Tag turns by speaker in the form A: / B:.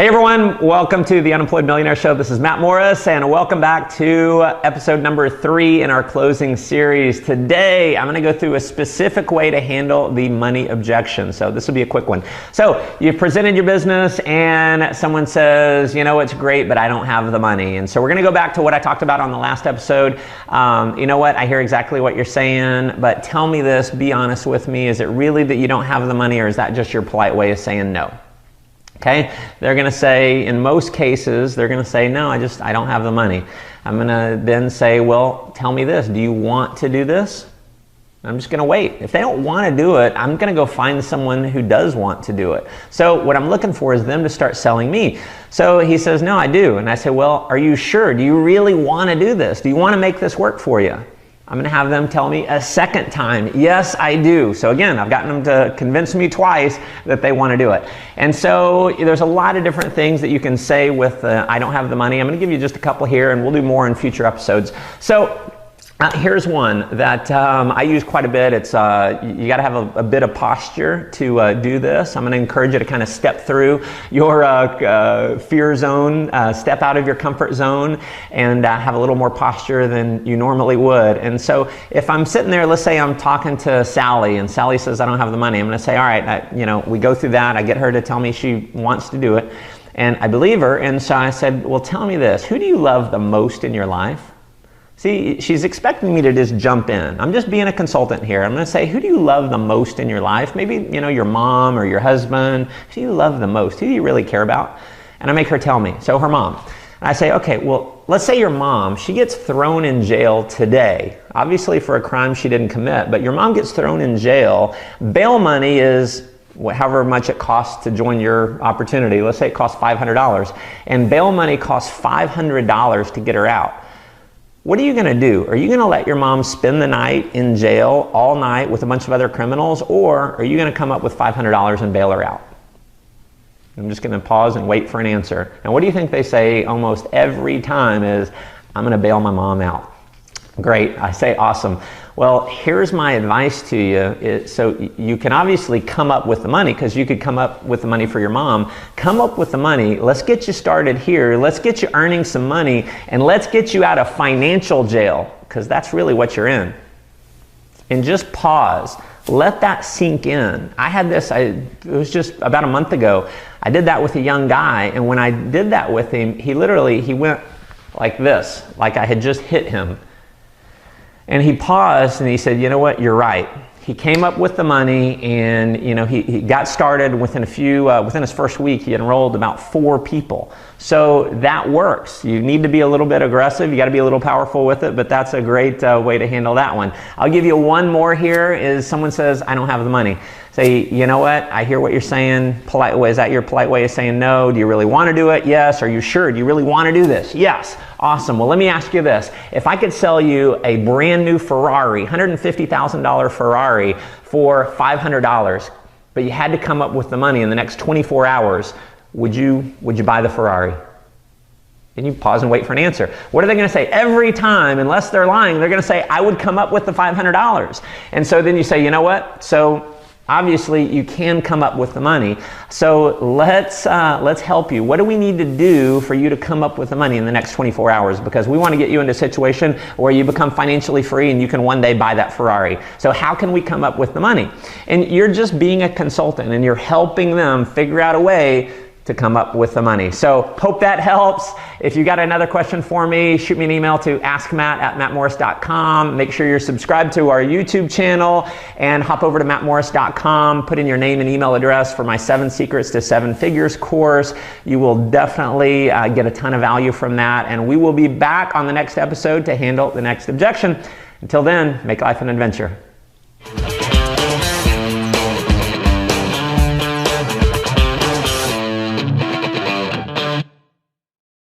A: Hey everyone, welcome to the Unemployed Millionaire Show. This is Mett Morris and welcome back to episode number 3 in our closing series. Today, I'm gonna go through a specific way to handle the money objection. So this will be a quick one. So you've presented your business and someone says, you know, it's great, but I don't have the money. And so we're gonna go back to what I talked about on the last episode. You know what, I hear exactly what you're saying, but tell me this, be honest with me. Is it really that you don't have the money or is that just your polite way of saying no? Okay, they're gonna say, in most cases, they're gonna say, no, I don't have the money. I'm gonna then say, well, tell me this, do you want to do this? I'm just gonna wait. If they don't wanna do it, I'm gonna go find someone who does want to do it. So what I'm looking for is them to start selling me. So he says, no, I do. And I say, well, are you sure? Do you really wanna do this? Do you wanna make this work for you? I'm gonna have them tell me a second time, yes, I do. So again, I've gotten them to convince me twice that they wanna do it. And so there's a lot of different things that you can say with I don't have the money. I'm gonna give you just a couple here and we'll do more in future episodes. So here's one that I use quite a bit. It's you got to have a bit of posture to do this. I'm going to encourage you to kind of step through your fear zone, step out of your comfort zone, and have a little more posture than you normally would. And so if I'm sitting there, let's say I'm talking to Sally, and Sally says I don't have the money. I'm going to say, all right, you know, we go through that. I get her to tell me she wants to do it, and I believe her. And so I said, well, tell me this: who do you love the most in your life? See, she's expecting me to just jump in. I'm just being a consultant here. I'm going to say, who do you love the most in your life? Maybe, you know, your mom or your husband. Who do you love the most? Who do you really care about? And I make her tell me. So her mom. And I say, okay, well, let's say your mom, she gets thrown in jail today. Obviously for a crime she didn't commit, but your mom gets thrown in jail. Bail money is however much it costs to join your opportunity. Let's say it costs $500. And bail money costs $500 to get her out. What are you going to do? Are you going to let your mom spend the night in jail all night with a bunch of other criminals, or are you going to come up with $500 and bail her out? I'm just going to pause and wait for an answer. And what do you think they say almost every time is, I'm going to bail my mom out. Great. I say, awesome. Well, here's my advice to you. So you can obviously come up with the money, because you could come up with the money for your mom. Come up with the money. Let's get you started here. Let's get you earning some money, and let's get you out of financial jail, because that's really what you're in. And just pause. Let that sink in. I had this, it was just about a month ago. I did that with a young guy, and when I did that with him, he went like this, like I had just hit him. And he paused and he said, you know what, you're right. He came up with the money, and you know, he got started within within his first week, he enrolled about 4 people. So that works. You need to be a little bit aggressive. You got to be a little powerful with it, but that's a great way to handle that one. I'll give you one more here. Is someone says, I don't have the money. Say, you know what, I hear what you're saying. Polite way, is that your polite way of saying no? Do you really want to do it? Yes. Are you sure? Do you really want to do this? Yes. Awesome. Well, let me ask you this. If I could sell you a brand new Ferrari, $150,000 Ferrari for $500, but you had to come up with the money in the next 24 hours, would you buy the Ferrari? And you pause and wait for an answer. What are they going to say? Every time, unless they're lying, they're going to say, I would come up with the $500. And so then you say, you know what? So obviously you can come up with the money. So let's help you. What do we need to do for you to come up with the money in the next 24 hours? Because we want to get you into a situation where you become financially free and you can one day buy that Ferrari. So how can we come up with the money? And you're just being a consultant and you're helping them figure out a way to come up with the money. So hope that helps. If you got another question for me, shoot me an email to askmatt@mattmorris.com. Make sure you're subscribed to our YouTube channel and hop over to mattmorris.com. Put in your name and email address for my 7 Secrets to 7 Figures course. You will definitely get a ton of value from that. And we will be back on the next episode to handle the next objection. Until then, make life an adventure.